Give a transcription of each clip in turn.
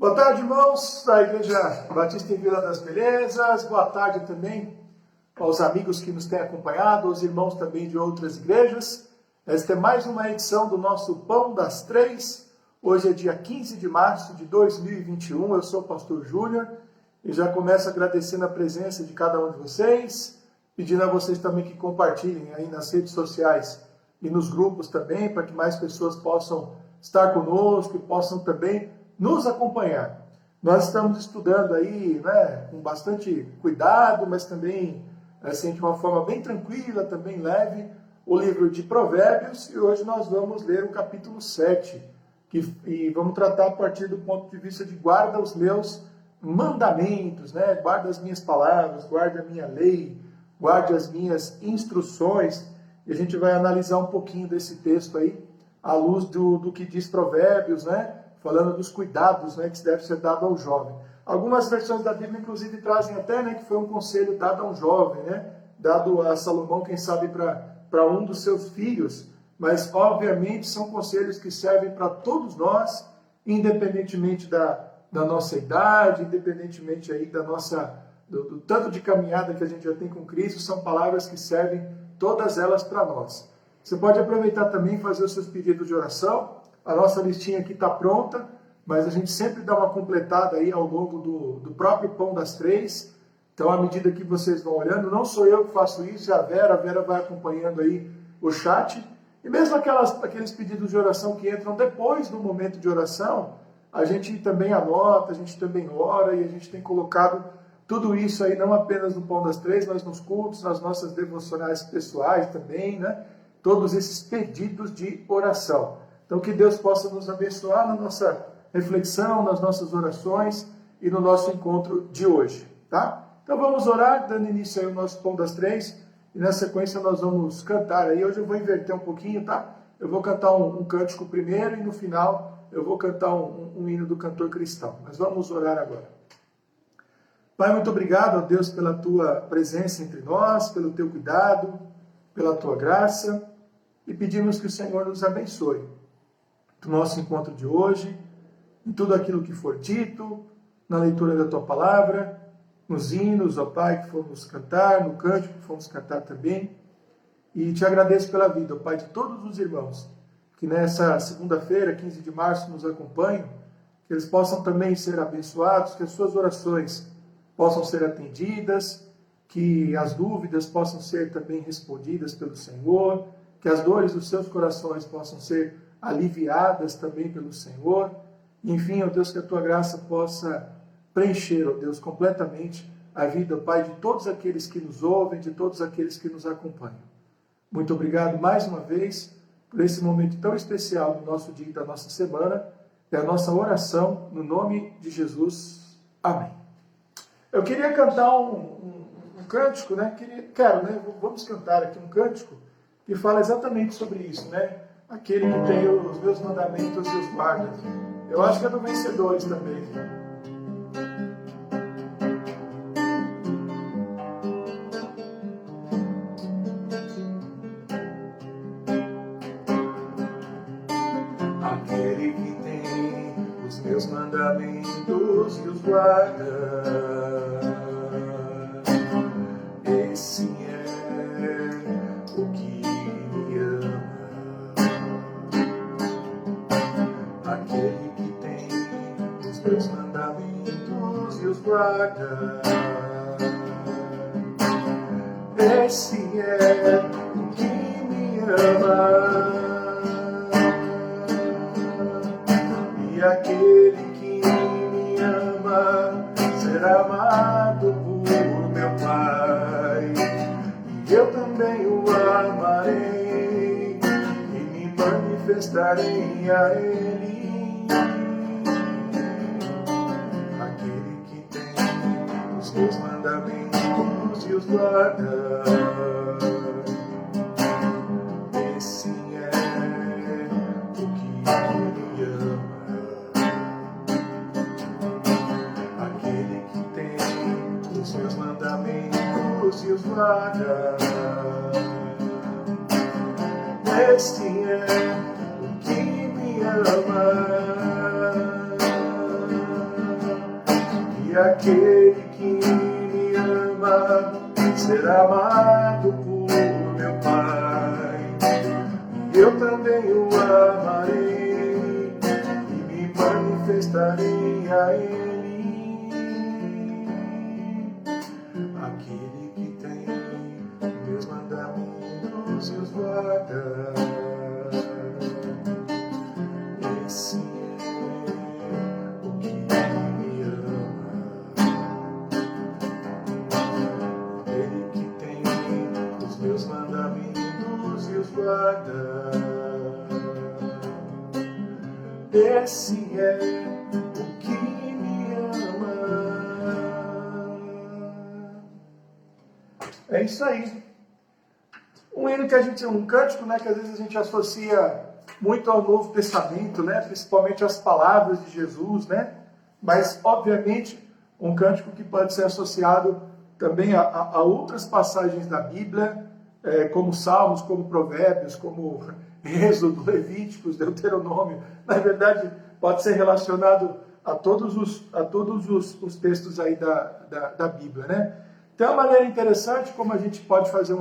Boa tarde, irmãos da Igreja Batista em Vila das Belezas. Boa tarde também aos amigos que nos têm acompanhado, aos irmãos também de outras igrejas. Esta é mais uma edição do nosso Pão das Três. Hoje é dia 15 de março de 2021. Eu sou o pastor Júnior e já começo agradecendo a presença de cada um de vocês, pedindo a vocês também que compartilhem aí nas redes sociais e nos grupos também, para que mais pessoas possam estar conosco e possam também nos acompanhar. Nós estamos estudando aí, com bastante cuidado, mas também assim, de uma forma bem tranquila, também leve, o livro de Provérbios, e hoje nós vamos ler o capítulo 7, e vamos tratar a partir do ponto de vista de guarda os meus mandamentos, guarda as minhas palavras, guarda a minha lei, guarde as minhas instruções, e a gente vai analisar um pouquinho desse texto aí, à luz do que diz Provérbios, falando dos cuidados que deve ser dado ao jovem. Algumas versões da Bíblia, inclusive, trazem até que foi um conselho dado a um jovem, dado a Salomão, quem sabe, para um dos seus filhos, mas, obviamente, são conselhos que servem para todos nós, independentemente da nossa idade, independentemente aí do tanto de caminhada que a gente já tem com Cristo, são palavras que servem todas elas para nós. Você pode aproveitar também e fazer os seus pedidos de oração. A nossa listinha aqui está pronta, mas a gente sempre dá uma completada aí ao longo do próprio Pão das Três. Então, à medida que vocês vão olhando, não sou eu que faço isso, é a Vera vai acompanhando aí o chat. E mesmo aqueles pedidos de oração que entram depois do momento de oração, a gente também anota, a gente também ora, e a gente tem colocado tudo isso aí, não apenas no Pão das Três, mas nos cultos, nas nossas devocionais pessoais também, todos esses pedidos de oração. Então, que Deus possa nos abençoar na nossa reflexão, nas nossas orações e no nosso encontro de hoje, tá? Então, vamos orar, dando início aí ao nosso Pão das Três, e na sequência nós vamos cantar aí. Hoje eu vou inverter um pouquinho, tá? Eu vou cantar um cântico primeiro e no final eu vou cantar um hino do cantor cristão. Mas vamos orar agora. Pai, muito obrigado, ó Deus, pela Tua presença entre nós, pelo Teu cuidado, pela Tua graça, e pedimos que o Senhor nos abençoe do nosso encontro de hoje, em tudo aquilo que for dito, na leitura da Tua Palavra, nos hinos, ó Pai, que fomos cantar, no cântico que fomos cantar também. E Te agradeço pela vida, ó Pai, de todos os irmãos que nessa segunda-feira, 15 de março, nos acompanham, que eles possam também ser abençoados, que as suas orações possam ser atendidas, que as dúvidas possam ser também respondidas pelo Senhor, que as dores dos seus corações possam ser aliviadas também pelo Senhor. Enfim, ó Deus, que a Tua graça possa preencher, ó Deus, completamente a vida, ó Pai, de todos aqueles que nos ouvem, de todos aqueles que nos acompanham. Muito obrigado mais uma vez por esse momento tão especial do nosso dia e da nossa semana. É a nossa oração no nome de Jesus. Amém. Eu queria cantar um cântico, vamos cantar aqui um cântico que fala exatamente sobre isso, Aquele que tem os meus mandamentos e os guarda. Eu acho que é do Vencedores também. Aquele que tem os meus mandamentos e os guarda. Esse é o que me ama. Aquele que tem os meus mandamentos e os guarda. Esse é o que me ama. E aquele que me ama será amado por meu Pai. E eu também o amarei e me manifestarei a Ele. Aquele que tem os meus mandamentos e os guarda. Esse é o que me ama. Aquele que tem os meus mandamentos e os guarda. Este é o que me ama. aquele que me ama será amado por meu Pai. Eu também o amarei e me manifestarei a Ele. Aquele que tem meus mandamentos e os guarda, esse é o que me ama. Ele que tem os meus mandamentos e os guarda, esse é o que me ama. É isso aí. Um hino que a gente, um cântico, né, que às vezes a gente associa muito ao Novo Testamento, né, principalmente as palavras de Jesus, né, mas obviamente um cântico que pode ser associado também a outras passagens da Bíblia, como Salmos, como Provérbios, como Êxodo, Levíticos, Deuteronômio. Na verdade, pode ser relacionado a todos os textos aí da Bíblia, né? Tem uma maneira interessante como a gente pode fazer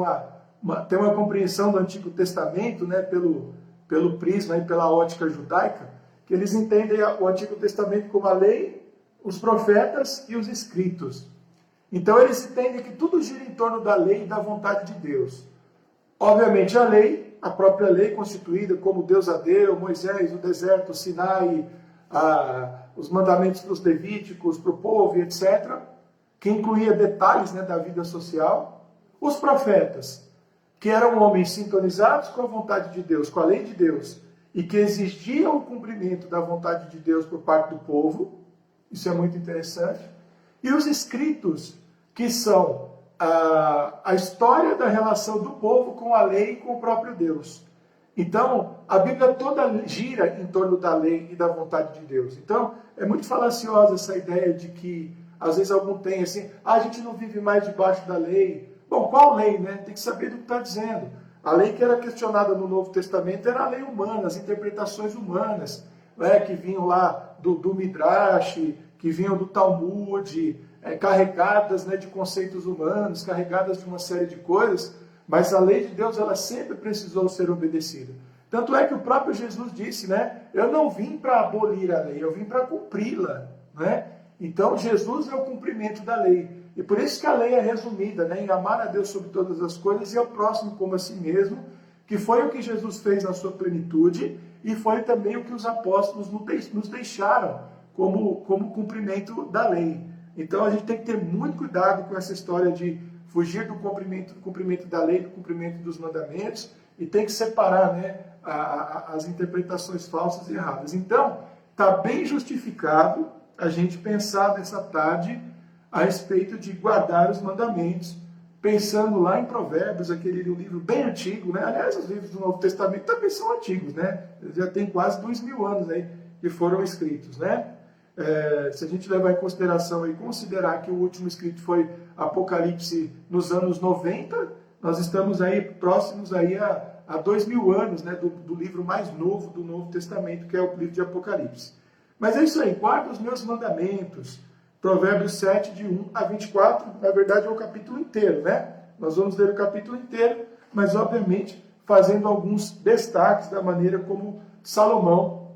ter uma compreensão do Antigo Testamento, né, pelo prisma e pela ótica judaica, que eles entendem o Antigo Testamento como a lei, os profetas e os escritos. Então eles entendem que tudo gira em torno da lei e da vontade de Deus. Obviamente a lei, a própria lei constituída como Deus a deu, Moisés, o deserto, o Sinai, os mandamentos dos Levíticos para o povo, etc., que incluía detalhes, né, da vida social. Os profetas, que eram homens sintonizados com a vontade de Deus, com a lei de Deus, e que exigiam o cumprimento da vontade de Deus por parte do povo. Isso é muito interessante. E os escritos, que são a história da relação do povo com a lei e com o próprio Deus. Então, a Bíblia toda gira em torno da lei e da vontade de Deus. Então, é muito falaciosa essa ideia de que, às vezes, algum tem assim, a gente não vive mais debaixo da lei. Bom, qual lei, né? Tem que saber do que está dizendo. A lei que era questionada no Novo Testamento era a lei humana, as interpretações humanas, né? Que vinham lá do Midrash, que vinham do Talmud, carregadas, né, de conceitos humanos, carregadas de uma série de coisas, mas a lei de Deus ela sempre precisou ser obedecida. Tanto é que o próprio Jesus disse, né, eu não vim para abolir a lei, eu vim para cumpri-la, né? Então Jesus é o cumprimento da lei. E por isso que a lei é resumida, né, em amar a Deus sobre todas as coisas e ao próximo como a si mesmo, que foi o que Jesus fez na sua plenitude e foi também o que os apóstolos nos deixaram como cumprimento da lei. Então a gente tem que ter muito cuidado com essa história de fugir do cumprimento da lei, do cumprimento dos mandamentos, e tem que separar, né, as interpretações falsas e erradas. Então, está bem justificado a gente pensar nessa tarde a respeito de guardar os mandamentos, pensando lá em Provérbios, aquele livro bem antigo, né? Aliás, os livros do Novo Testamento também são antigos, né? Já tem quase 2000 anos aí que foram escritos, né? Se a gente levar em consideração e considerar que o último escrito foi Apocalipse nos anos 90, nós estamos aí próximos aí a 2000 anos, né, do livro mais novo do Novo Testamento, que é o livro de Apocalipse. Mas é isso aí, guarda os meus mandamentos. Provérbios 7, de 1 a 24, na verdade é o capítulo inteiro, né? Nós vamos ler o capítulo inteiro, mas obviamente fazendo alguns destaques da maneira como Salomão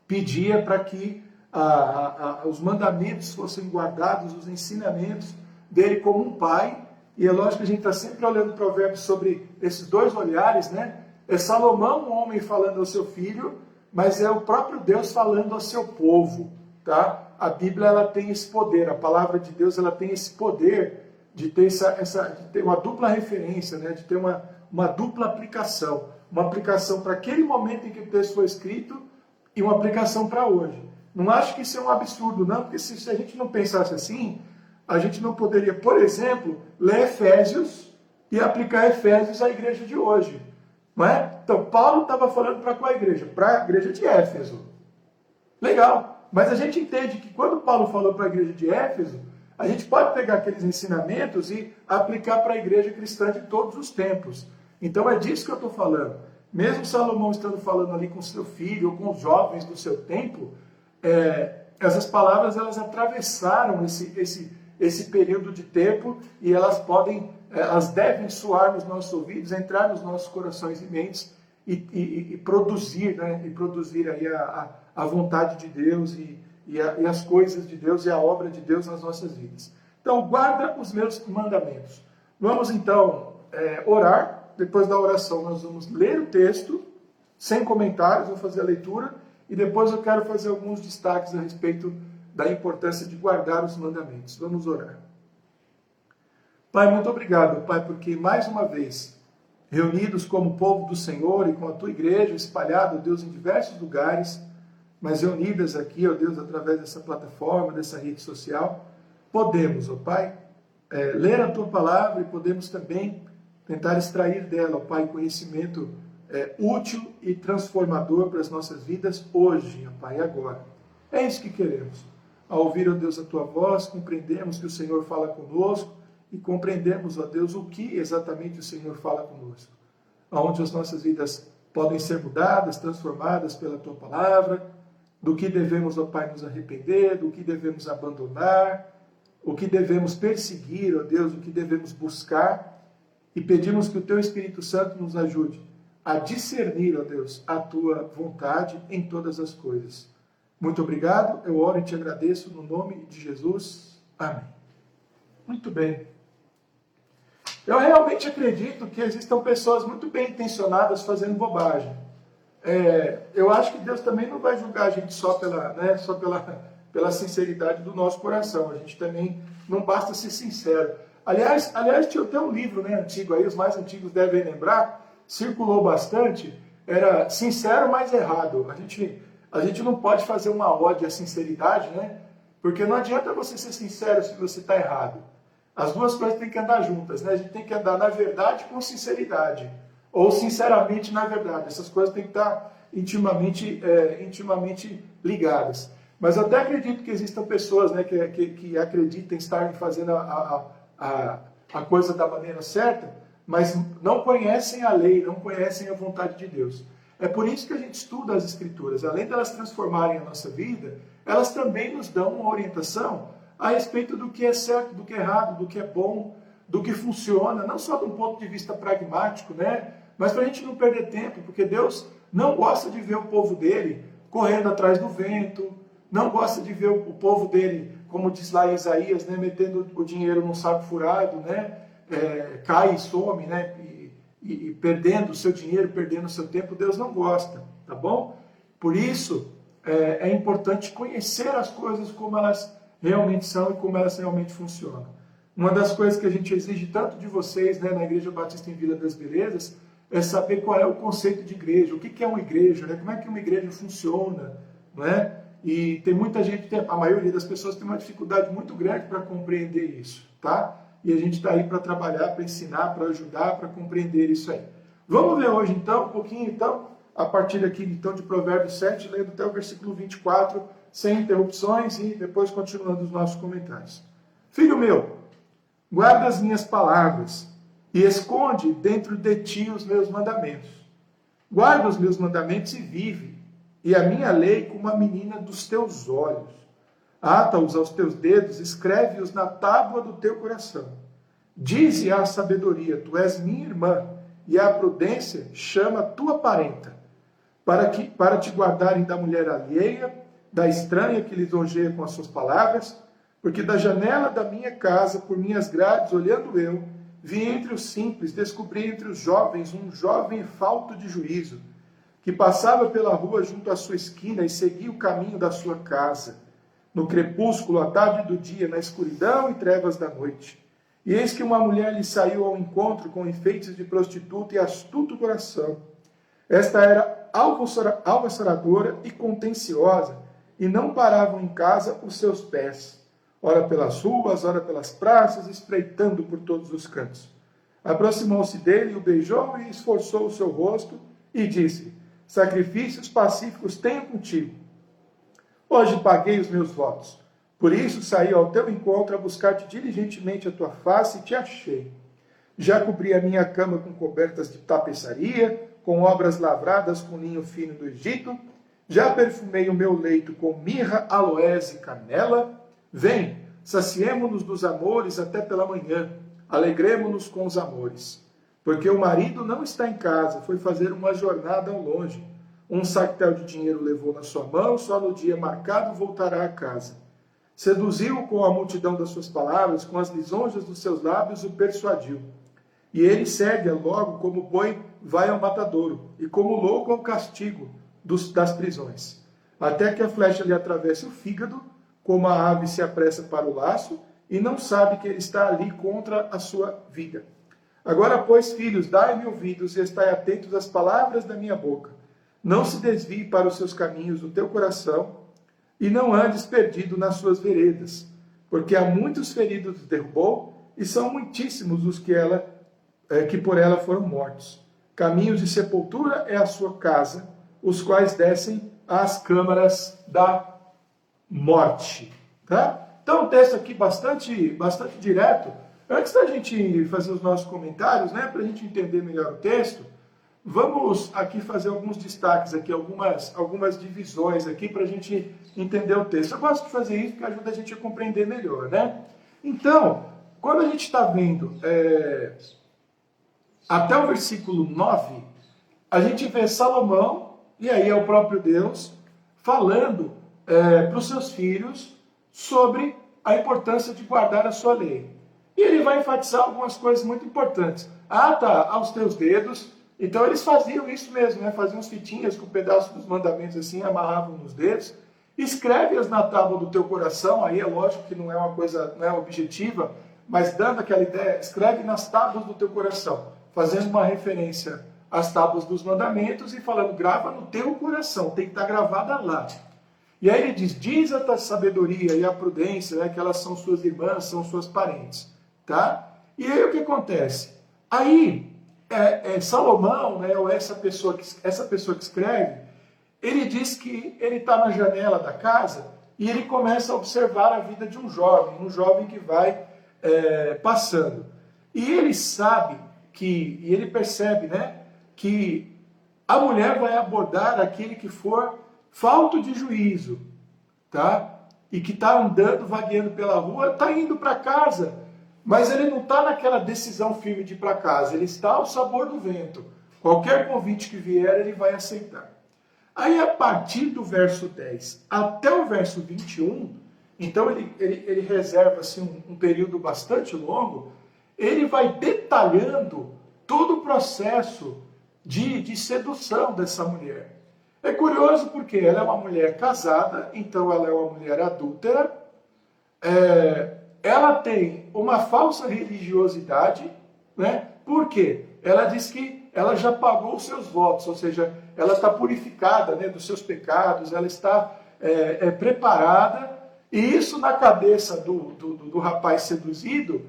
pedia para que os mandamentos fossem guardados, os ensinamentos dele como um pai. E é lógico que a gente está sempre olhando Provérbios sobre esses dois olhares, né? É Salomão, um homem, falando ao seu filho, mas é o próprio Deus falando ao seu povo, tá? A Bíblia ela tem esse poder, a palavra de Deus ela tem esse poder de ter, de ter uma dupla referência, né? De ter uma dupla aplicação. Uma aplicação para aquele momento em que o texto foi escrito e uma aplicação para hoje. Não acho que isso é um absurdo, não, porque se a gente não pensasse assim, a gente não poderia, por exemplo, ler Efésios e aplicar Efésios à igreja de hoje. Não é? Então, Paulo estava falando para qual igreja? Para a igreja de Éfeso. Legal, mas a gente entende que quando Paulo falou para a igreja de Éfeso, a gente pode pegar aqueles ensinamentos e aplicar para a igreja cristã de todos os tempos. Então é disso que eu estou falando. Mesmo Salomão estando falando ali com seu filho ou com os jovens do seu tempo, essas palavras elas atravessaram esse período de tempo e elas devem soar nos nossos ouvidos, entrar nos nossos corações e mentes e produzir, né? E produzir aí a vontade de Deus e as coisas de Deus e a obra de Deus nas nossas vidas. Então, guarda os meus mandamentos. Vamos então orar. Depois da oração, nós vamos ler o texto, sem comentários, vou fazer a leitura, e depois eu quero fazer alguns destaques a respeito da importância de guardar os mandamentos. Vamos orar. Pai, muito obrigado, Pai, porque mais uma vez, reunidos como povo do Senhor e com a Tua igreja, espalhada, Deus, em diversos lugares, mas reunidas aqui, ó Deus, através dessa plataforma, dessa rede social, podemos, ó Pai, ler a Tua palavra e podemos também tentar extrair dela, ó Pai, conhecimento útil e transformador para as nossas vidas hoje, ó Pai, agora. É isso que queremos. Ao ouvir, ó Deus, a Tua voz, compreendemos que o Senhor fala conosco e compreendemos, ó Deus, o que exatamente o Senhor fala conosco. Onde as nossas vidas podem ser mudadas, transformadas pela Tua palavra, do que devemos, ó Pai, nos arrepender, do que devemos abandonar, o que devemos perseguir, ó Deus, o que devemos buscar, e pedimos que o Teu Espírito Santo nos ajude a discernir, ó Deus, a Tua vontade em todas as coisas. Muito obrigado, eu oro e te agradeço no nome de Jesus. Amém. Muito bem. Eu realmente acredito que existam pessoas muito bem intencionadas fazendo bobagem. Eu acho que Deus também não vai julgar a gente só pela sinceridade do nosso coração. A gente também não basta ser sincero. Aliás, tinha até um livro, né, antigo aí, os mais antigos devem lembrar, circulou bastante, era Sincero, mas Errado. A gente não pode fazer uma ode à sinceridade, né? Porque não adianta você ser sincero se você está errado. As duas coisas têm que andar juntas, né? A gente tem que andar na verdade com sinceridade, ou sinceramente na verdade. Essas coisas têm que estar intimamente ligadas. Mas eu até acredito que existam pessoas, né, que acreditam estarem fazendo a coisa da maneira certa, mas não conhecem a lei, não conhecem a vontade de Deus. É por isso que a gente estuda as Escrituras. Além de elas transformarem a nossa vida, elas também nos dão uma orientação a respeito do que é certo, do que é errado, do que é bom, do que funciona, não só de um ponto de vista pragmático, né? Mas para a gente não perder tempo, porque Deus não gosta de ver o povo dele correndo atrás do vento, não gosta de ver o povo dele, como diz lá em Isaías, né, metendo o dinheiro num saco furado, né, cai e some, né, e perdendo o seu dinheiro, perdendo o seu tempo. Deus não gosta, tá bom? Por isso, é importante conhecer as coisas como elas realmente são e como elas realmente funcionam. Uma das coisas que a gente exige tanto de vocês, né, na Igreja Batista em Vila das Belezas, é saber qual é o conceito de igreja, o que é uma igreja, né, como é que uma igreja funciona, não é? E tem muita gente, a maioria das pessoas tem uma dificuldade muito grande para compreender isso, tá? E a gente está aí para trabalhar, para ensinar, para ajudar, para compreender isso aí. Vamos ver hoje então, um pouquinho então, a partir aqui então de Provérbios 7, lendo até o versículo 24, sem interrupções e depois continuando os nossos comentários. Filho meu, guarda as minhas palavras e esconde dentro de ti os meus mandamentos. Guarda os meus mandamentos e vive, e a minha lei como a menina dos teus olhos. Ata-os aos teus dedos, escreve-os na tábua do teu coração. Dize à sabedoria, tu és minha irmã, e à prudência chama tua parenta, para te guardarem da mulher alheia, da estranha que lisonjeia com as suas palavras, porque da janela da minha casa, por minhas grades, olhando eu, vi entre os simples, descobri entre os jovens um jovem falto de juízo, que passava pela rua junto à sua esquina e seguia o caminho da sua casa, no crepúsculo, à tarde do dia, na escuridão e trevas da noite. E eis que uma mulher lhe saiu ao encontro com enfeites de prostituta e astuto coração. Esta era alvoroçadora e contenciosa, e não paravam em casa os seus pés, ora pelas ruas, ora pelas praças, espreitando por todos os cantos. Aproximou-se dele, o beijou e esforçou o seu rosto, e disse, sacrifícios pacíficos tenho contigo. Hoje paguei os meus votos. Por isso saí ao teu encontro a buscar-te diligentemente a tua face e te achei. Já cobri a minha cama com cobertas de tapeçaria, com obras lavradas com linho fino do Egito. Já perfumei o meu leito com mirra, aloés e canela. Vem, saciemo-nos dos amores até pela manhã, alegremo-nos com os amores. Porque o marido não está em casa, foi fazer uma jornada ao longe. Um sactel de dinheiro levou na sua mão, só no dia marcado voltará a casa. Seduziu-o com a multidão das suas palavras, com as lisonjas dos seus lábios o persuadiu. E ele segue logo como boi vai ao matadouro, e como louco ao castigo das prisões. Até que a flecha lhe atravesse o fígado, como a ave se apressa para o laço, e não sabe que ele está ali contra a sua vida. Agora, pois, filhos, dai-me ouvidos e estai atentos às palavras da minha boca. Não se desvie para os seus caminhos o teu coração, e não andes perdido nas suas veredas, porque há muitos feridos derrubou, e são muitíssimos os que por ela foram mortos. Caminhos de sepultura é a sua casa, os quais descem às câmaras da morte. Tá? Então, um texto aqui bastante direto. Antes da gente fazer os nossos comentários, né, para a gente entender melhor o texto, vamos aqui fazer alguns destaques, aqui, algumas divisões aqui para a gente entender o texto. Eu gosto de fazer isso porque ajuda a gente a compreender melhor. Né? Então, quando a gente está vendo até o versículo 9, a gente vê Salomão, e aí é o próprio Deus, falando para os seus filhos sobre a importância de guardar a sua lei. E ele vai enfatizar algumas coisas muito importantes. Ata aos teus dedos. Então eles faziam isso mesmo, né? Faziam as fitinhas com pedaços dos mandamentos assim, amarravam nos dedos. Escreve-as na tábua do teu coração. Aí é lógico que não é uma coisa, não é objetiva, mas dando aquela ideia, escreve nas tábuas do teu coração, fazendo uma referência às tábuas dos mandamentos e falando, grava no teu coração, tem que estar gravada lá. E aí ele diz a sabedoria e a prudência, né, que elas são suas irmãs, são suas parentes. Tá? E aí o que acontece? Aí, Salomão, né, ou essa pessoa que escreve, ele diz que ele está na janela da casa e ele começa a observar a vida de um jovem que vai passando. E ele sabe e ele percebe, né, que a mulher vai abordar aquele que for falto de juízo, tá? E que está andando, vagueando pela rua, está indo para casa, mas ele não está naquela decisão firme de ir para casa, ele está ao sabor do vento. Qualquer convite que vier, ele vai aceitar. Aí, a partir do verso 10 até o verso 21, então ele reserva assim, um período bastante longo, ele vai detalhando todo o processo de sedução dessa mulher. É curioso porque ela é uma mulher casada, então ela é uma mulher adúltera, ela tem uma falsa religiosidade, né? Por quê? Ela diz que ela já pagou os seus votos, ou seja, ela está purificada, né, dos seus pecados, ela está preparada, e isso na cabeça do rapaz seduzido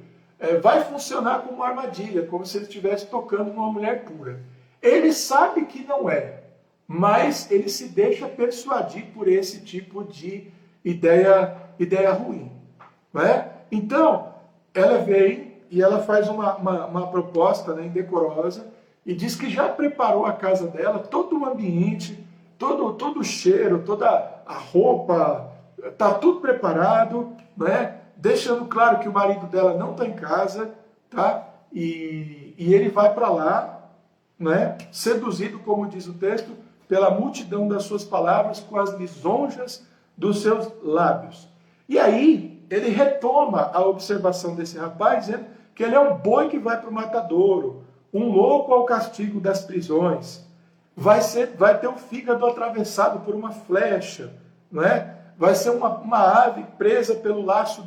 vai funcionar como uma armadilha, como se ele estivesse tocando numa mulher pura. Ele sabe que não é, mas ele se deixa persuadir por esse tipo de ideia ruim. Não é? Então, ela vem e ela faz uma proposta, né, indecorosa, e diz que já preparou a casa dela, todo o ambiente, todo o cheiro, toda a roupa, está tudo preparado, né? Deixando claro que o marido dela não está em casa, tá? E ele vai para lá, né? Seduzido, como diz o texto, pela multidão das suas palavras, com as lisonjas dos seus lábios. E aí, ele retoma a observação desse rapaz, dizendo que ele é um boi que vai para o matadouro, um louco ao castigo das prisões, vai ter o fígado atravessado por uma flecha, não é? Vai ser uma ave presa pelo laço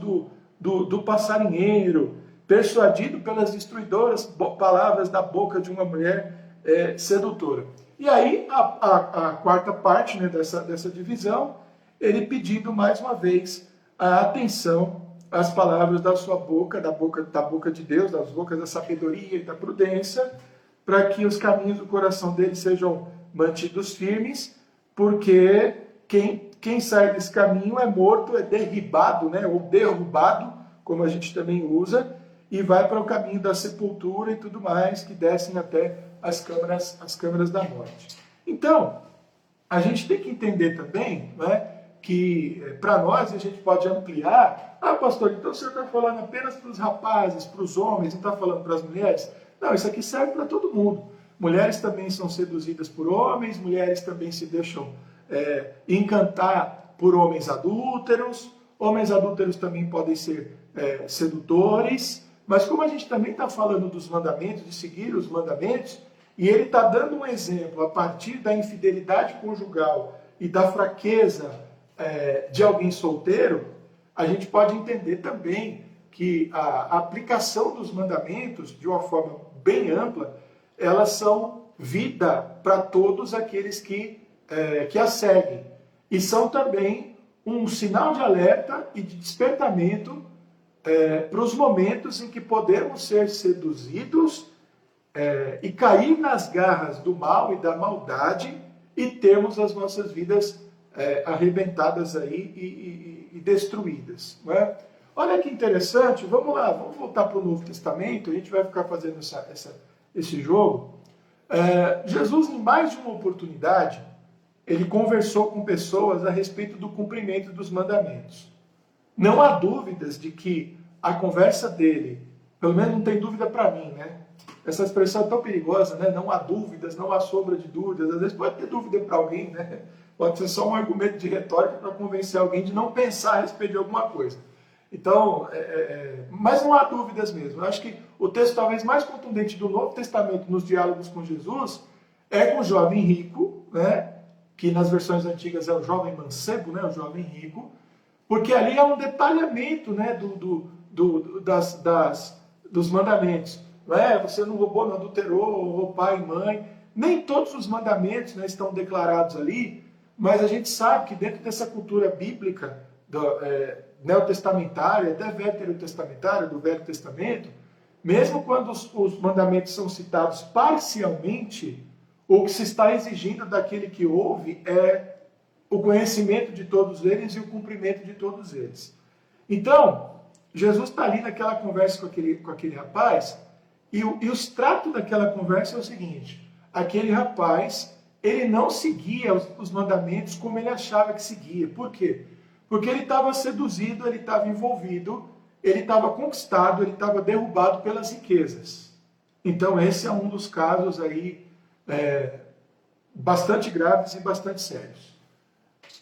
do passarinheiro, persuadido pelas destruidoras palavras da boca de uma mulher sedutora. E aí, a quarta parte, né, dessa divisão, ele pedindo mais uma vez a atenção às palavras da sua boca, da boca de Deus, das bocas da sabedoria e da prudência, para que os caminhos do coração dele sejam mantidos firmes, porque quem sai desse caminho é morto, é derribado, né, ou derrubado, como a gente também usa, e vai para o caminho da sepultura e tudo mais, que descem até as câmaras da morte. Então, a gente tem que entender também, né, que para nós a gente pode ampliar. Ah, pastor, então o senhor está falando apenas para os rapazes, para os homens, não está falando para as mulheres? Não, isso aqui serve para todo mundo. Mulheres também são seduzidas por homens, mulheres também se deixam encantar por homens adúlteros também podem ser sedutores, mas como a gente também está falando dos mandamentos, de seguir os mandamentos, e ele está dando um exemplo a partir da infidelidade conjugal e da fraqueza de alguém solteiro, a gente pode entender também que a aplicação dos mandamentos, de uma forma bem ampla, elas são vida para todos aqueles que a seguem. E são também um sinal de alerta e de despertamento para os momentos em que podemos ser seduzidos e cair nas garras do mal e da maldade e termos as nossas vidas arrebentadas aí e destruídas. Não é? Olha que interessante, vamos lá, vamos voltar para o Novo Testamento, a gente vai ficar fazendo esse jogo. Jesus, em mais de uma oportunidade, ele conversou com pessoas a respeito do cumprimento dos mandamentos. Não há dúvidas de que a conversa dele, pelo menos não tem dúvida para mim, né? Essa expressão é tão perigosa, né? Não há dúvidas, não há sombra de dúvidas. Às vezes pode ter dúvida para alguém, né? Pode ser só um argumento de retórica para convencer alguém de não pensar a respeito de alguma coisa. Então, mas não há dúvidas mesmo. Eu acho que o texto talvez mais contundente do Novo Testamento nos diálogos com Jesus é com o jovem rico, né? Que nas versões antigas é o jovem mancebo, né? O jovem rico, porque ali é um detalhamento, né? Dos mandamentos. Não é? Você não roubou, não adulterou, honrou pai e mãe. Nem todos os mandamentos, né, estão declarados ali, mas a gente sabe que dentro dessa cultura bíblica, neotestamentária, até veterotestamentária, do Velho Testamento, mesmo quando os mandamentos são citados parcialmente, o que se está exigindo daquele que ouve é o conhecimento de todos eles e o cumprimento de todos eles. Então, Jesus está ali naquela conversa com aquele rapaz, e o extrato daquela conversa é o seguinte: aquele rapaz, ele não seguia os mandamentos como ele achava que seguia. Por quê? Porque ele estava seduzido, ele estava envolvido, ele estava conquistado, ele estava derrubado pelas riquezas. Então esse é um dos casos aí bastante graves e bastante sérios.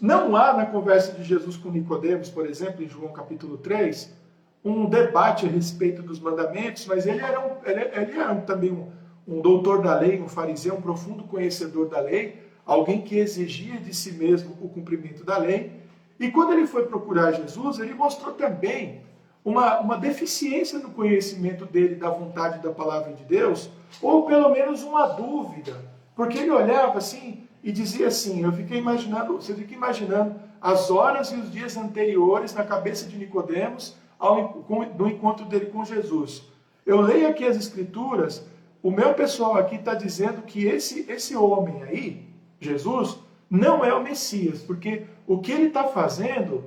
Não há na conversa de Jesus com Nicodemos, por exemplo, em João capítulo 3, um debate a respeito dos mandamentos, mas ele era também um doutor da lei, um fariseu, um profundo conhecedor da lei, alguém que exigia de si mesmo o cumprimento da lei. E quando ele foi procurar Jesus, ele mostrou também uma deficiência no conhecimento dele da vontade da palavra de Deus, ou pelo menos uma dúvida, porque ele olhava assim e dizia assim, você fica imaginando as horas e os dias anteriores na cabeça de Nicodemos no encontro dele com Jesus. Eu leio aqui as Escrituras, o meu pessoal aqui está dizendo que esse homem aí, Jesus, não é o Messias, porque o que ele está fazendo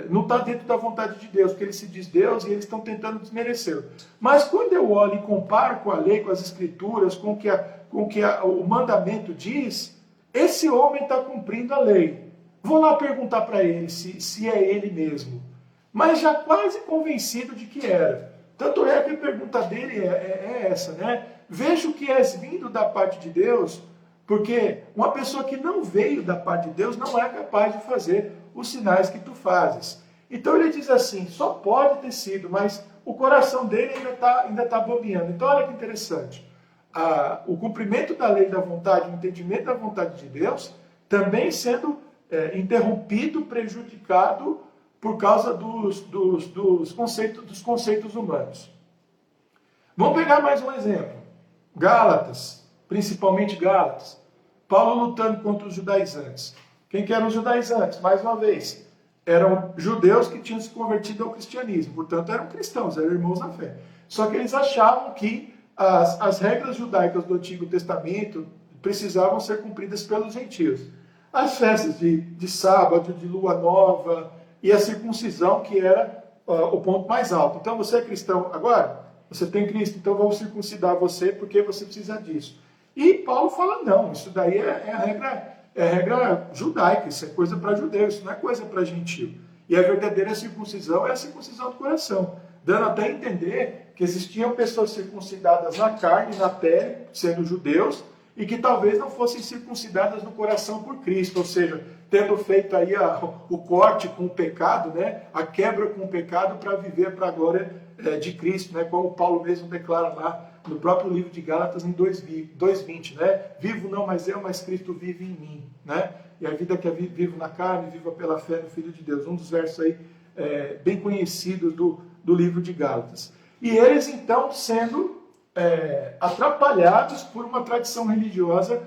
não está dentro da vontade de Deus, porque ele se diz Deus e eles estão tentando desmerecê-lo. Mas quando eu olho e comparo com a lei, com as Escrituras, com o que o mandamento diz, esse homem está cumprindo a lei. Vou lá perguntar para ele se é ele mesmo. Mas já quase convencido de que era. Tanto é que a pergunta dele é essa, né? Vejo que és vindo da parte de Deus, porque uma pessoa que não veio da parte de Deus não é capaz de fazer os sinais que tu fazes. Então ele diz assim, só pode ter sido, mas o coração dele ainda tá bobeando. Então olha que interessante. O cumprimento da lei da vontade, o entendimento da vontade de Deus, também sendo interrompido, prejudicado por causa dos conceitos humanos. Vamos pegar mais um exemplo. Gálatas, principalmente Gálatas. Paulo lutando contra os judaizantes. Quem que eram os judaizantes? Mais uma vez, eram judeus que tinham se convertido ao cristianismo. Portanto, eram cristãos, eram irmãos na fé. Só que eles achavam que as regras judaicas do Antigo Testamento precisavam ser cumpridas pelos gentios. As festas de sábado, de lua nova e a circuncisão, que era o ponto mais alto. Então, você é cristão agora? Você tem Cristo, então vamos circuncidar você porque você precisa disso. E Paulo fala, não, isso daí é a regra é regra judaica, isso é coisa para judeu, isso não é coisa para gentio. E a verdadeira circuncisão é a circuncisão do coração, dando até a entender que existiam pessoas circuncidadas na carne, na pele, sendo judeus, e que talvez não fossem circuncidadas no coração por Cristo, ou seja, tendo feito aí o corte com o pecado, né, a quebra com o pecado para viver para a glória de Cristo, né, como Paulo mesmo declara lá no próprio livro de Gálatas em 2:20, né, vivo não mais eu, mas Cristo vive em mim, né, e a vida que vivo na carne, viva pela fé no Filho de Deus, um dos versos aí bem conhecidos do livro de Gálatas. E eles então sendo atrapalhados por uma tradição religiosa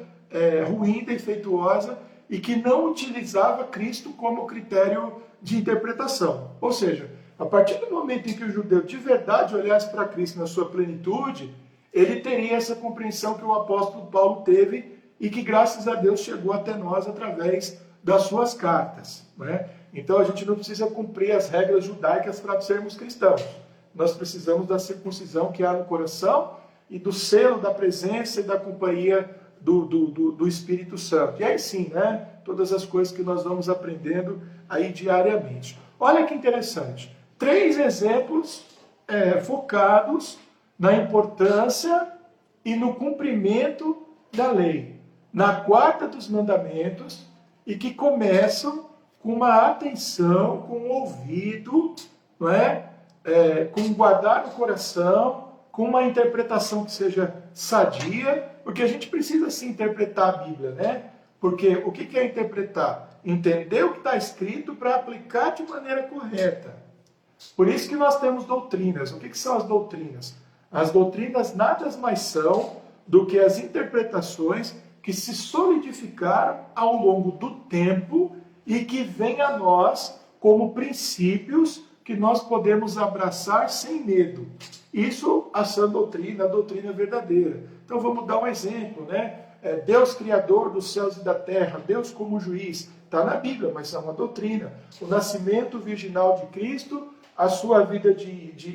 ruim, defeituosa, e que não utilizava Cristo como critério de interpretação. Ou seja, a partir do momento em que o judeu de verdade olhasse para Cristo na sua plenitude, ele teria essa compreensão que o apóstolo Paulo teve e que, graças a Deus, chegou até nós através das suas cartas, né? Então a gente não precisa cumprir as regras judaicas para sermos cristãos. Nós precisamos da circuncisão que há no coração e do selo da presença e da companhia do Espírito Santo. E aí sim, né? Todas as coisas que nós vamos aprendendo aí diariamente. Olha que interessante. 3 exemplos focados na importância e no cumprimento da lei. Na quarta dos mandamentos, e que começam com uma atenção, com um ouvido, não é? Com guardar no coração, com uma interpretação que seja sadia, porque a gente precisa sim interpretar a Bíblia, né? Porque o que é interpretar? Entender o que está escrito para aplicar de maneira correta. Por isso que nós temos doutrinas. O que são as doutrinas? As doutrinas nada mais são do que as interpretações que se solidificaram ao longo do tempo e que vêm a nós como princípios que nós podemos abraçar sem medo. Isso, a sã doutrina, a doutrina verdadeira. Então vamos dar um exemplo, né? Deus criador dos céus e da terra, Deus como juiz, está na Bíblia, mas é uma doutrina. O nascimento virginal de Cristo, a sua vida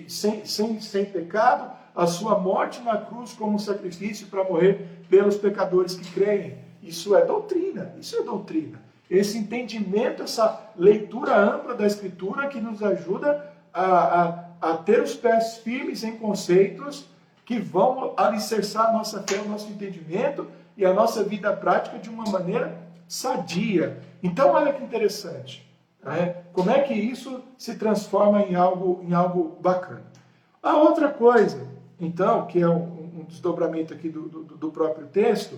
sem pecado, a sua morte na cruz como sacrifício para morrer pelos pecadores que creem. Isso é doutrina, isso é doutrina. Esse entendimento, essa leitura ampla da Escritura que nos ajuda a ter os pés firmes em conceitos que vão alicerçar a nossa fé, o nosso entendimento e a nossa vida prática de uma maneira sadia. Então, olha que interessante, né? Como é que isso se transforma em algo bacana. A outra coisa, então, que é um desdobramento aqui do próprio texto,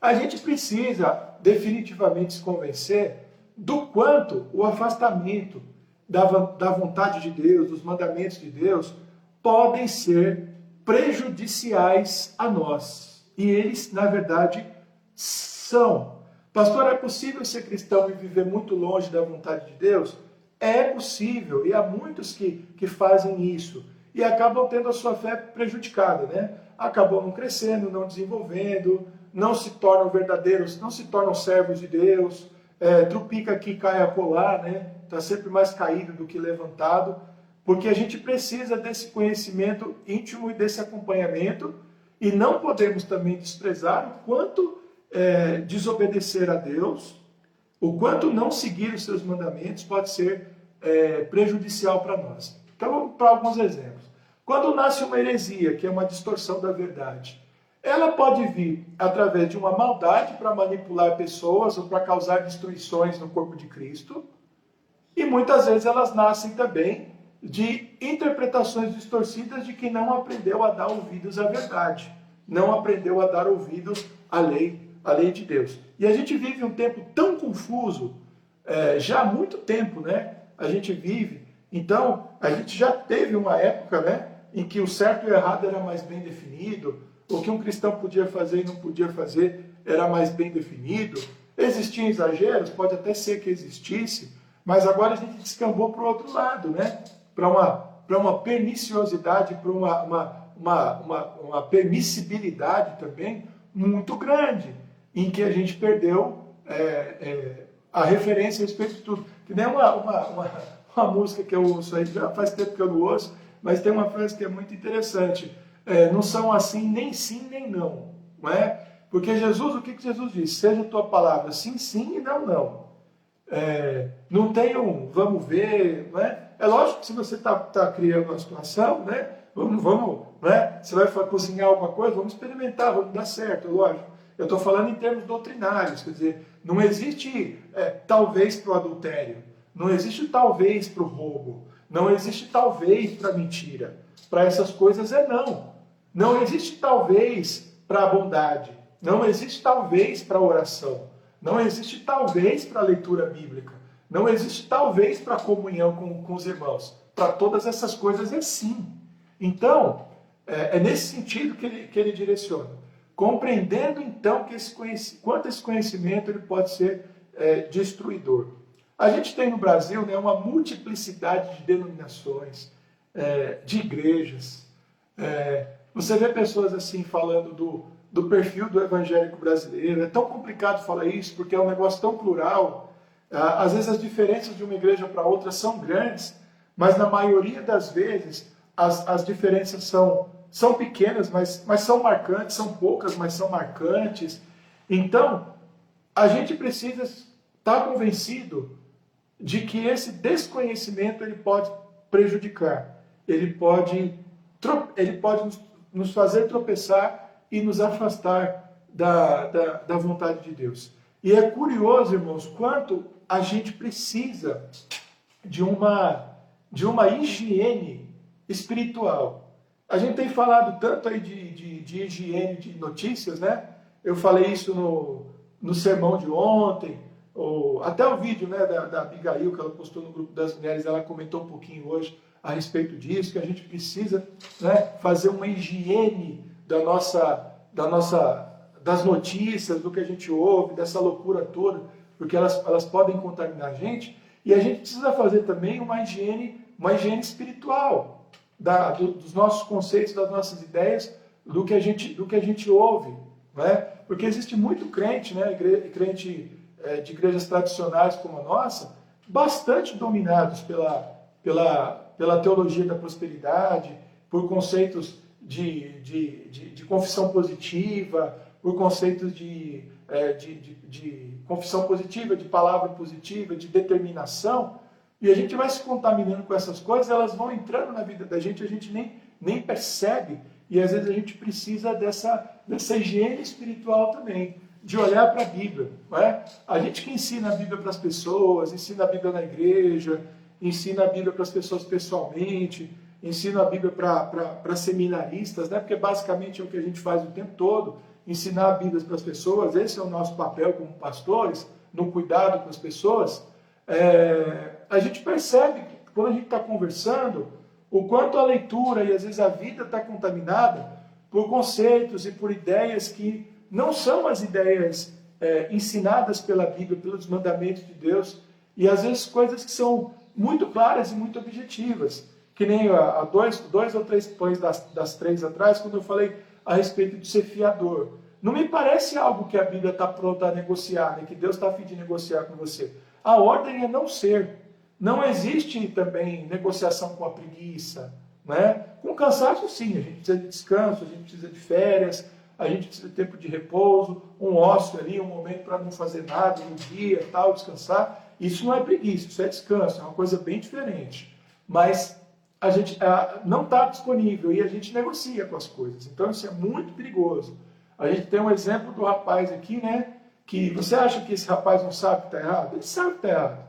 a gente precisa definitivamente se convencer do quanto o afastamento da vontade de Deus, dos mandamentos de Deus, podem ser prejudiciais a nós. E eles, na verdade, são. Pastor, é possível ser cristão e viver muito longe da vontade de Deus? É possível, e há muitos que fazem isso. E acabam tendo a sua fé prejudicada, né? Acabam não crescendo, não desenvolvendo, não se tornam verdadeiros, não se tornam servos de Deus, trupica aqui, cai acolá, né? Está sempre mais caído do que levantado, porque a gente precisa desse conhecimento íntimo e desse acompanhamento, e não podemos também desprezar o quanto desobedecer a Deus, o quanto não seguir os seus mandamentos pode ser prejudicial para nós. Então vamos para alguns exemplos. Quando nasce uma heresia, que é uma distorção da verdade, ela pode vir através de uma maldade para manipular pessoas ou para causar destruições no corpo de Cristo, e muitas vezes elas nascem também de interpretações distorcidas de quem não aprendeu a dar ouvidos à verdade, não aprendeu a dar ouvidos à lei de Deus. E a gente vive um tempo tão confuso, já há muito tempo, né? A gente vive. Então, a gente já teve uma época, né, em que o certo e o errado era mais bem definido, o que um cristão podia fazer e não podia fazer era mais bem definido. Existiam exageros, pode até ser que existisse, mas agora a gente descambou para o outro lado, né? Para uma perniciosidade, para uma permissibilidade também muito grande, em que a gente perdeu a referência a respeito de tudo. Que nem uma música que eu ouço aí, já faz tempo que eu não ouço, mas tem uma frase que é muito interessante. Não são assim nem sim nem não, não é? Porque Jesus, o que Jesus disse? Seja a tua palavra sim, sim e não, não. Não tem um vamos ver, não é? É lógico que se você tá criando uma situação, né? Vamos, né? Você vai cozinhar alguma coisa, vamos experimentar, vamos dar certo, lógico. Eu estou falando em termos doutrinários, quer dizer, não existe talvez para o adultério, não existe talvez para o roubo, não existe talvez para a mentira. Para essas coisas não. Não existe talvez para a bondade, não existe talvez para a oração, não existe talvez para a leitura bíblica, não existe talvez para a comunhão com os irmãos. Para todas essas coisas é sim. Então, é nesse sentido que ele direciona. Compreendendo então que quanto esse conhecimento ele pode ser destruidor. A gente tem no Brasil, né, uma multiplicidade de denominações, de igrejas. Você vê pessoas assim falando do perfil do evangélico brasileiro. É tão complicado falar isso porque é um negócio tão plural. Às vezes as diferenças de uma igreja para outra são grandes, mas na maioria das vezes as diferenças são pequenas, mas são marcantes, são poucas, mas são marcantes. Então, a gente precisa estar convencido de que esse desconhecimento ele pode prejudicar, ele pode nos fazer tropeçar e nos afastar da vontade de Deus. E é curioso, irmãos, quanto a gente precisa de uma higiene espiritual. A gente tem falado tanto aí de higiene de notícias, né? Eu falei isso no sermão de ontem, até o vídeo, né, da Abigail, que ela postou no grupo das mulheres, ela comentou um pouquinho hoje a respeito disso, que a gente precisa, né, fazer uma higiene das notícias, do que a gente ouve, dessa loucura toda, porque elas podem contaminar a gente, e a gente precisa fazer também uma higiene espiritual, dos nossos conceitos, das nossas ideias, do que a gente ouve, né? Porque existe muito crente, né, crente de igrejas tradicionais como a nossa, bastante dominados pela teologia da prosperidade, por conceitos de confissão positiva, por conceitos de confissão positiva, de palavra positiva, de determinação, e a gente vai se contaminando com essas coisas, elas vão entrando na vida da gente, a gente nem percebe, e às vezes a gente precisa dessa higiene espiritual também, de olhar para a Bíblia. Não é? A gente que ensina a Bíblia para as pessoas, ensina a Bíblia na igreja, ensina a Bíblia para as pessoas pessoalmente, ensina a Bíblia para seminaristas, né? Porque basicamente é o que a gente faz o tempo todo, ensinar a Bíblia para as pessoas. Esse é o nosso papel como pastores, no cuidado com as pessoas. A gente percebe que quando a gente está conversando, o quanto a leitura e às vezes a vida está contaminada por conceitos e por ideias que não são as ideias ensinadas pela Bíblia, pelos mandamentos de Deus, e às vezes coisas que são muito claras e muito objetivas, que nem há dois ou três pães das três atrás, quando eu falei a respeito de ser fiador. Não me parece algo que a Bíblia está pronta a negociar, né? Que Deus está a fim de negociar com você. A ordem é não ser. Não existe também negociação com a preguiça, né? Com cansaço, sim, a gente precisa de descanso, a gente precisa de férias, a gente precisa de tempo de repouso, um ócio ali, um momento para não fazer nada, um dia, tal, descansar. Isso não é preguiça, isso é descanso, é uma coisa bem diferente. Mas a gente não está disponível e a gente negocia com as coisas. Então isso é muito perigoso. A gente tem um exemplo do rapaz aqui, né? Que você acha que esse rapaz não sabe que está errado? Ele sabe que está errado.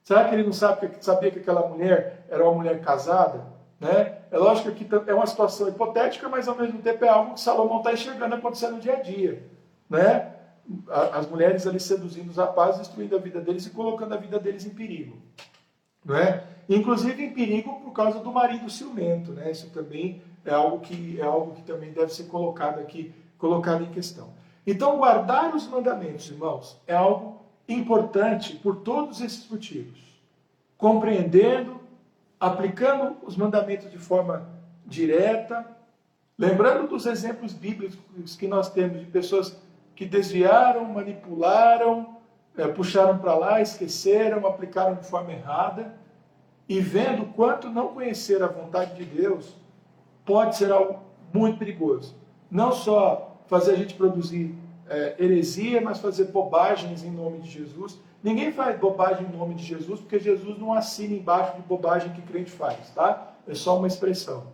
Será que ele não sabia que aquela mulher era uma mulher casada? Né? É lógico que é uma situação hipotética, mas ao mesmo tempo é algo que Salomão está enxergando acontecendo no dia a dia. Né? As mulheres ali seduzindo os rapazes, destruindo a vida deles e colocando a vida deles em perigo. Não é? Inclusive em perigo por causa do marido ciumento. Né? Isso também é algo que também deve ser colocado em questão. Então, guardar os mandamentos, irmãos, é algo importante por todos esses motivos. Compreendendo, aplicando os mandamentos de forma direta, lembrando dos exemplos bíblicos que nós temos de pessoas que desviaram, manipularam, puxaram para lá, esqueceram, aplicaram de forma errada, e vendo quanto não conhecer a vontade de Deus pode ser algo muito perigoso. Não só fazer a gente produzir heresia, mas fazer bobagens em nome de Jesus. Ninguém faz bobagem em nome de Jesus, porque Jesus não assina embaixo de bobagem que crente faz, tá? É só uma expressão.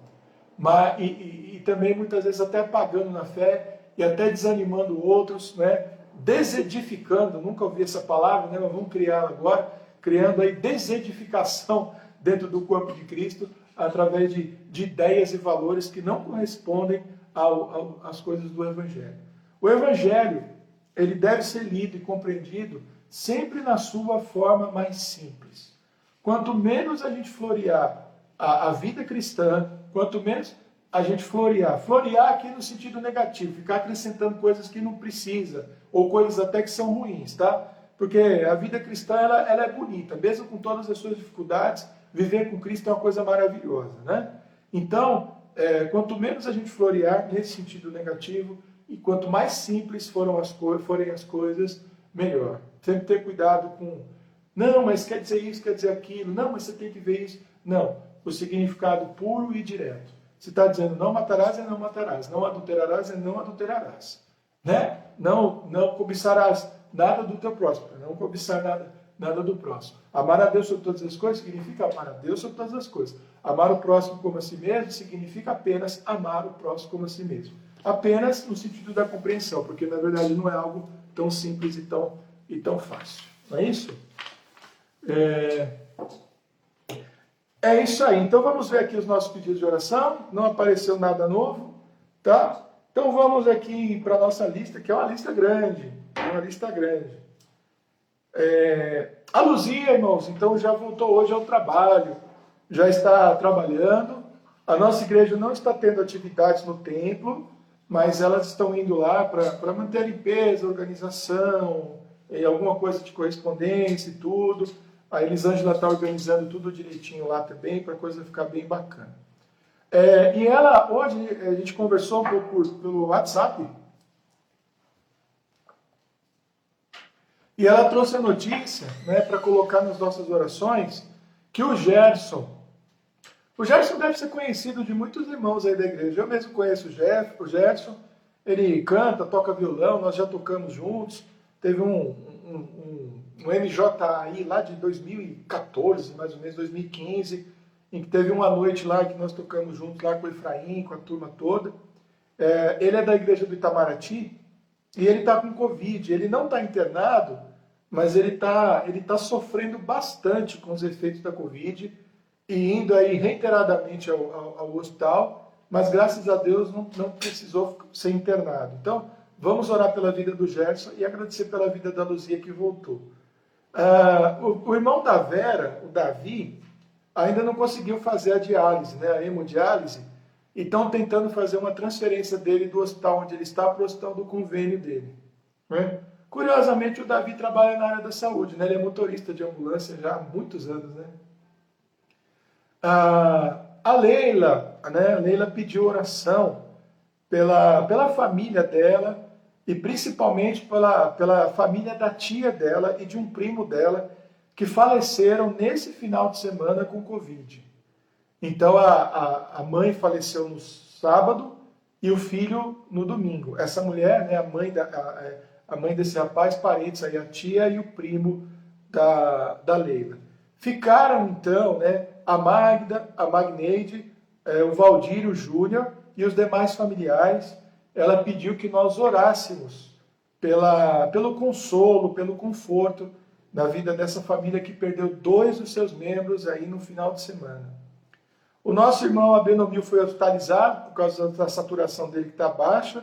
Mas, e também muitas vezes até apagando na fé e até desanimando outros, né? Desedificando, nunca ouvi essa palavra, né? Mas vamos criá-la agora, criando aí desedificação dentro do corpo de Cristo, através de ideias e valores que não correspondem às coisas do Evangelho. O Evangelho, ele deve ser lido e compreendido sempre na sua forma mais simples. Quanto menos a gente florear a vida cristã, quanto menos a gente florear aqui no sentido negativo, ficar acrescentando coisas que não precisa, ou coisas até que são ruins, tá? Porque a vida cristã, ela é bonita, mesmo com todas as suas dificuldades, viver com Cristo é uma coisa maravilhosa, né? Então, quanto menos a gente florear nesse sentido negativo, e quanto mais simples forem as coisas, melhor. Sempre ter cuidado com, não, mas quer dizer isso, quer dizer aquilo, não, mas você tem que ver isso. Não, o significado puro e direto. Se está dizendo não matarás, é não matarás. Não adulterarás, é não adulterarás. Né? Não cobiçarás nada do teu próximo. Não cobiçar nada do próximo. Amar a Deus sobre todas as coisas significa amar a Deus sobre todas as coisas. Amar o próximo como a si mesmo significa apenas amar o próximo como a si mesmo. Apenas no sentido da compreensão, porque na verdade não é algo tão simples e tão fácil. Não é isso? É isso aí. Então vamos ver aqui os nossos pedidos de oração. Não apareceu nada novo, tá? Então vamos aqui para a nossa lista, que é uma lista grande. A Luzia, irmãos, então já voltou hoje ao trabalho, já está trabalhando. A nossa igreja não está tendo atividades no templo, mas elas estão indo lá para manter a limpeza, a organização, e alguma coisa de correspondência e tudo. A Elisângela está organizando tudo direitinho lá também, para a coisa ficar bem bacana. E ela, hoje, a gente conversou um pouco pelo WhatsApp, e ela trouxe a notícia, né, para colocar nas nossas orações, que o Gerson deve ser conhecido de muitos irmãos aí da igreja. Eu mesmo conheço o Gerson, ele canta, toca violão, nós já tocamos juntos. Teve um MJI lá de 2014, mais ou menos 2015, em que teve uma noite lá que nós tocamos juntos lá com o Efraim, com a turma toda. Ele é da igreja do Itamaraty e ele está com Covid. Ele não está internado, mas ele tá sofrendo bastante com os efeitos da Covid e indo aí reiteradamente ao hospital, mas graças a Deus não precisou ser internado. Então, vamos orar pela vida do Gerson e agradecer pela vida da Luzia que voltou. O irmão da Vera, o Davi, ainda não conseguiu fazer a diálise, né, a hemodiálise, e estão tentando fazer uma transferência dele do hospital onde ele está para o hospital do convênio dele. Né? Curiosamente, o Davi trabalha na área da saúde, né? Ele é motorista de ambulância já há muitos anos. Né? A Leila, né? A Leila pediu oração pela família dela e principalmente pela família da tia dela e de um primo dela que faleceram nesse final de semana com Covid. Então a mãe faleceu no sábado e o filho no domingo. Essa mulher, né, a mãe desse rapaz, parentes aí, a tia e o primo da Leila. Ficaram então, né, a Magda, a Magneide, o Valdir, o Júnior e os demais familiares. Ela pediu que nós orássemos pelo consolo, pelo conforto na vida dessa família que perdeu 2 dos seus membros aí no final de semana. O nosso irmão Abenomil foi hospitalizado por causa da saturação dele que está baixa,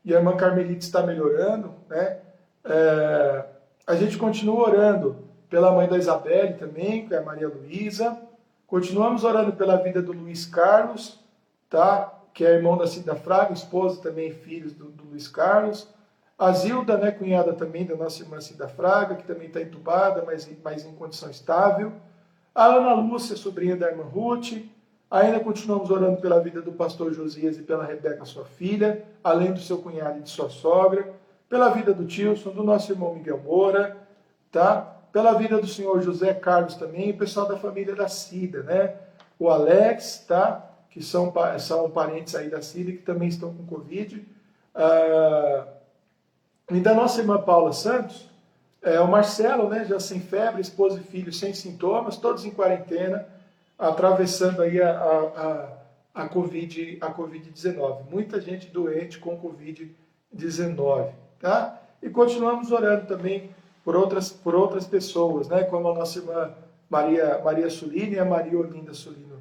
e a irmã Carmelita está melhorando. Né? A gente continua orando pela mãe da Isabelle também, que é a Maria Luísa. Continuamos orando pela vida do Luiz Carlos, tá? Que é irmão da Cida Fraga, esposa também, filhos do Luiz Carlos. A Zilda, né, cunhada também da nossa irmã Cida Fraga, que também está entubada, mas em condição estável. A Ana Lúcia, sobrinha da irmã Ruth. Ainda continuamos orando pela vida do pastor Josias e pela Rebeca, sua filha, além do seu cunhado e de sua sogra. Pela vida do Tilson, do nosso irmão Miguel Moura, tá? Pela vida do senhor José Carlos também, e o pessoal da família da Cida, né? O Alex, tá? Que são parentes aí da Cida, que também estão com Covid. E da nossa irmã Paula Santos, o Marcelo, né, já sem febre, esposa e filho sem sintomas, todos em quarentena, atravessando aí a Covid-19. Muita gente doente com Covid-19, tá? E continuamos orando também por outras pessoas, né, como a nossa irmã Maria Sulino e a Maria Olinda Sulino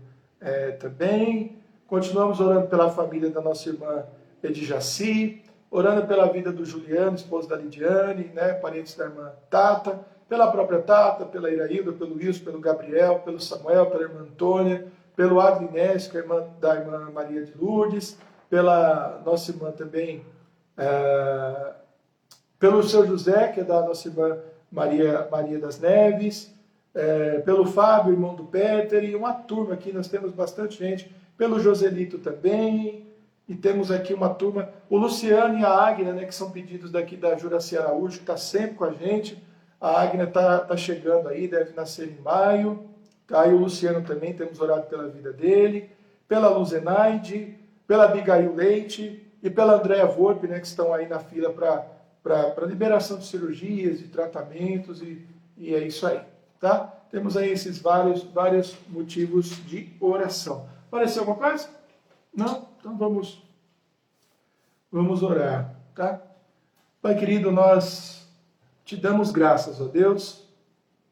também. Continuamos orando pela família da nossa irmã Edjaci, orando pela vida do Juliano, esposo da Lidiane, né, parentes da irmã Tata, pela própria Tata, pela Irailda, pelo Wilson, pelo Gabriel, pelo Samuel, pela irmã Antônia, pelo Adrinés, que é da irmã Maria de Lourdes, pela nossa irmã também, pelo seu José, que é da nossa irmã Maria das Neves, pelo Fábio, irmão do Péter, e uma turma aqui, nós temos bastante gente, pelo Joselito também, e temos aqui uma turma, o Luciano e a Agna, né, que são pedidos daqui da Juraci Araújo, que está sempre com a gente. A Agna está chegando aí, deve nascer em maio. Tá? E o Luciano também, temos orado pela vida dele, pela Luzenaide, pela Abigail Leite e pela Andréa Volpe, né, que estão aí na fila para liberação de cirurgias, de tratamentos, e é isso aí. Tá? Temos aí esses vários motivos de oração. Apareceu alguma coisa? Não? Então vamos orar, tá? Pai querido, nós te damos graças, ó Deus,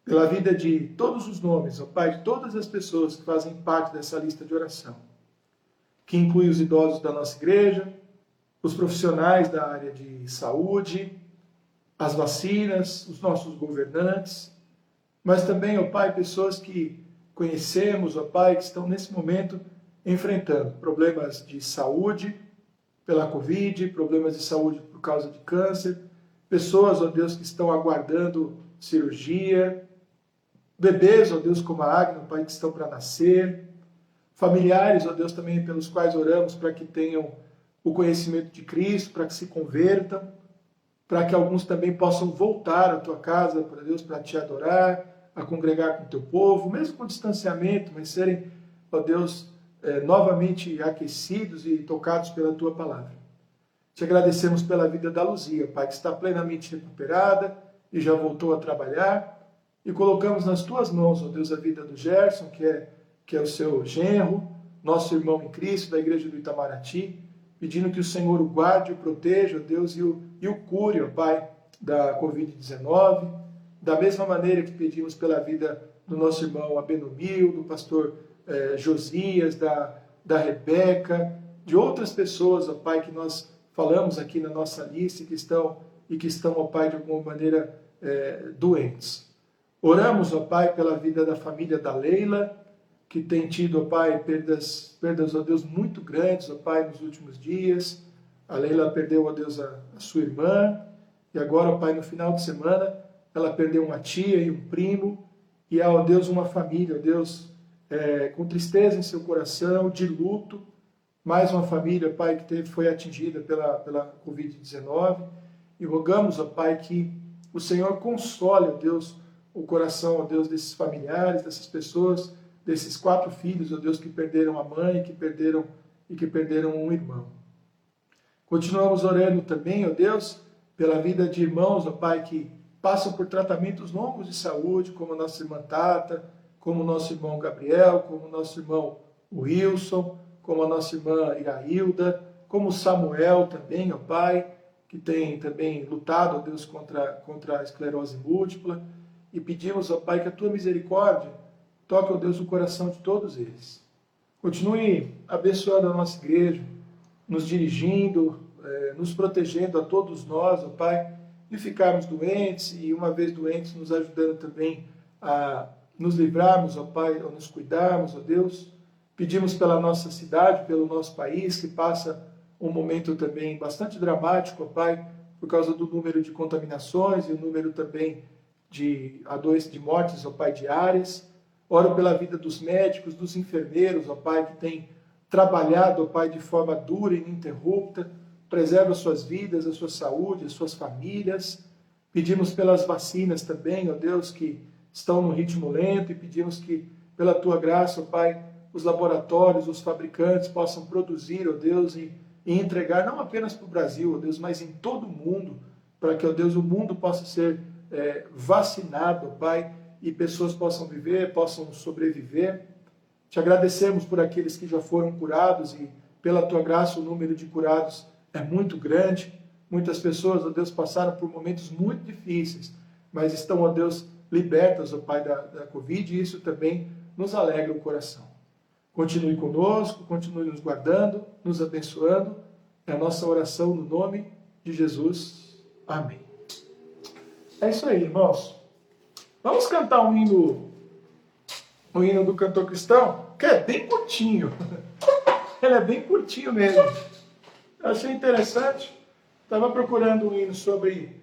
pela vida de todos os nomes, ó Pai, de todas as pessoas que fazem parte dessa lista de oração, que inclui os idosos da nossa igreja, os profissionais da área de saúde, as vacinas, os nossos governantes, mas também, ó Pai, pessoas que conhecemos, ó Pai, que estão nesse momento enfrentando problemas de saúde pela Covid, problemas de saúde por causa de câncer, pessoas, ó Deus, que estão aguardando cirurgia, bebês, ó Deus, como a Agna, Pai, que estão para nascer, familiares, ó Deus, também pelos quais oramos para que tenham o conhecimento de Cristo, para que se convertam, para que alguns também possam voltar à tua casa, para Deus, para te adorar, a congregar com o teu povo, mesmo com distanciamento, mas serem, ó Deus, novamente aquecidos e tocados pela tua palavra. Te agradecemos pela vida da Luzia, Pai, que está plenamente recuperada e já voltou a trabalhar, e colocamos nas tuas mãos, ó Deus, a vida do Gerson, que é o seu genro, nosso irmão em Cristo, da igreja do Itamaraty, pedindo que o Senhor o guarde, o proteja, ó Deus, e o cure, ó Pai, da Covid-19, da mesma maneira que pedimos pela vida do nosso irmão Abenomil, do pastor Josias, da Rebeca, de outras pessoas, ó Pai, que nós falamos aqui na nossa lista e que estão, ó Pai, de alguma maneira doentes. Oramos, ó Pai, pela vida da família da Leila, que tem tido, ó Pai, perdas, ó Deus, muito grandes, ó Pai, nos últimos dias. A Leila perdeu, ó Deus, a sua irmã, e agora, ó Pai, no final de semana, ela perdeu uma tia e um primo, e ó Deus, uma família, ó Deus, com tristeza em seu coração, de luto, mais uma família, Pai, que foi atingida pela Covid-19, e rogamos, ó Pai, que o Senhor console, ó Deus, o coração, ó Deus, desses familiares, dessas pessoas, desses 4 filhos, ó Deus, que perderam a mãe, que perderam um irmão. Continuamos orando também, ó Deus, pela vida de irmãos, ó Pai, que passam por tratamentos longos de saúde, como a nossa irmã Tata, como o nosso irmão Gabriel, como o nosso irmão Wilson, como a nossa irmã Irailda, como o Samuel também, ó Pai, que tem também lutado, ó Deus, contra a esclerose múltipla, e pedimos, ó Pai, que a tua misericórdia toque, ó Deus, o coração de todos eles. Continue abençoando a nossa igreja, nos dirigindo, nos protegendo a todos nós, ó Pai, de ficarmos doentes e, uma vez doentes, nos ajudando também a nos livrarmos, ó Pai, a nos cuidarmos, ó Deus. Pedimos pela nossa cidade, pelo nosso país, que passa um momento também bastante dramático, ó Pai, por causa do número de contaminações e o número também de mortes, ó Pai, diárias. Oro pela vida dos médicos, dos enfermeiros, ó Pai, que têm trabalhado, ó Pai, de forma dura e ininterrupta. Preserva as suas vidas, a sua saúde, as suas famílias. Pedimos pelas vacinas também, ó Deus, que estão no ritmo lento, e pedimos que, pela tua graça, ó Pai, os laboratórios, os fabricantes possam produzir, ó Deus, e entregar não apenas para o Brasil, ó Deus, mas em todo o mundo, para que, ó Deus, o mundo possa ser vacinado, Pai, e pessoas possam viver, possam sobreviver. Te agradecemos por aqueles que já foram curados e pela Tua graça o número de curados é muito grande. Muitas pessoas, ó Deus, passaram por momentos muito difíceis, mas estão, ó Deus, libertas, ó Pai, da Covid, e isso também nos alegra o coração. Continue conosco, continue nos guardando, nos abençoando. É a nossa oração no nome de Jesus. Amém. É isso aí, irmãos. Vamos cantar um hino do cantor cristão, que é bem curtinho. Ele é bem curtinho mesmo. Eu achei interessante. Estava procurando um hino sobre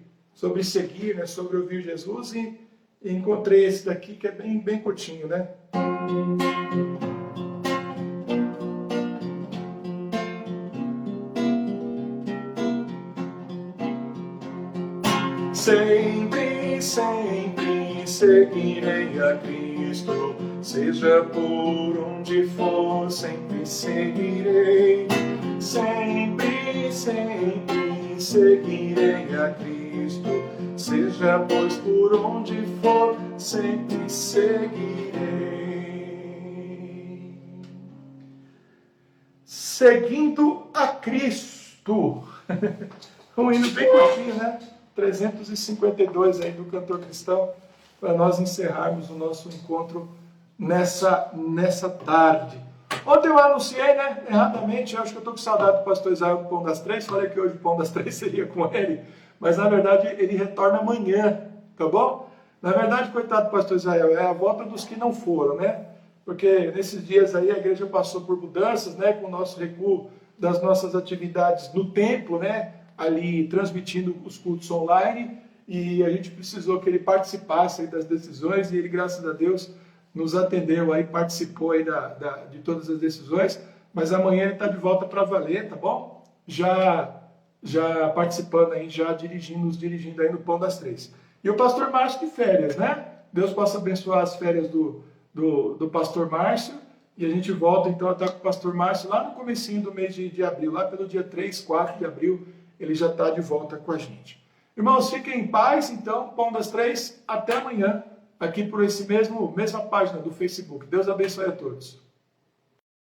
seguir, né, sobre ouvir Jesus, e encontrei esse daqui, que é bem curtinho, né? Sempre, sempre seguirei a Cristo, seja por onde for, sempre seguirei. Sempre, sempre seguirei a Cristo, seja pois por onde for, sempre seguirei. Seguindo a Cristo. Um hino bem curtinho, né? 352 aí do cantor cristão, para nós encerrarmos o nosso encontro nessa tarde. Ontem eu anunciei, né, erradamente, eu acho que eu estou com saudade do pastor Israel do Pão das Três, falei que hoje o Pão das Três seria com ele, mas na verdade ele retorna amanhã, tá bom? Na verdade, coitado do pastor Israel, é a volta dos que não foram, né? Porque nesses dias aí a igreja passou por mudanças, né, com o nosso recuo das nossas atividades no templo, né, ali transmitindo os cultos online, e a gente precisou que ele participasse aí das decisões, e ele, graças a Deus, nos atendeu aí, participou aí de todas as decisões, mas amanhã ele está de volta para valer, tá bom? Já participando aí, nos dirigindo aí no Pão das Três. E o pastor Márcio de férias, né? Deus possa abençoar as férias do pastor Márcio, e a gente volta então a estar com o pastor Márcio lá no comecinho do mês de abril, lá pelo dia 3, 4 de abril, ele já está de volta com a gente. Irmãos, fiquem em paz, então, Pão das Três, até amanhã, aqui por mesma página do Facebook. Deus abençoe a todos.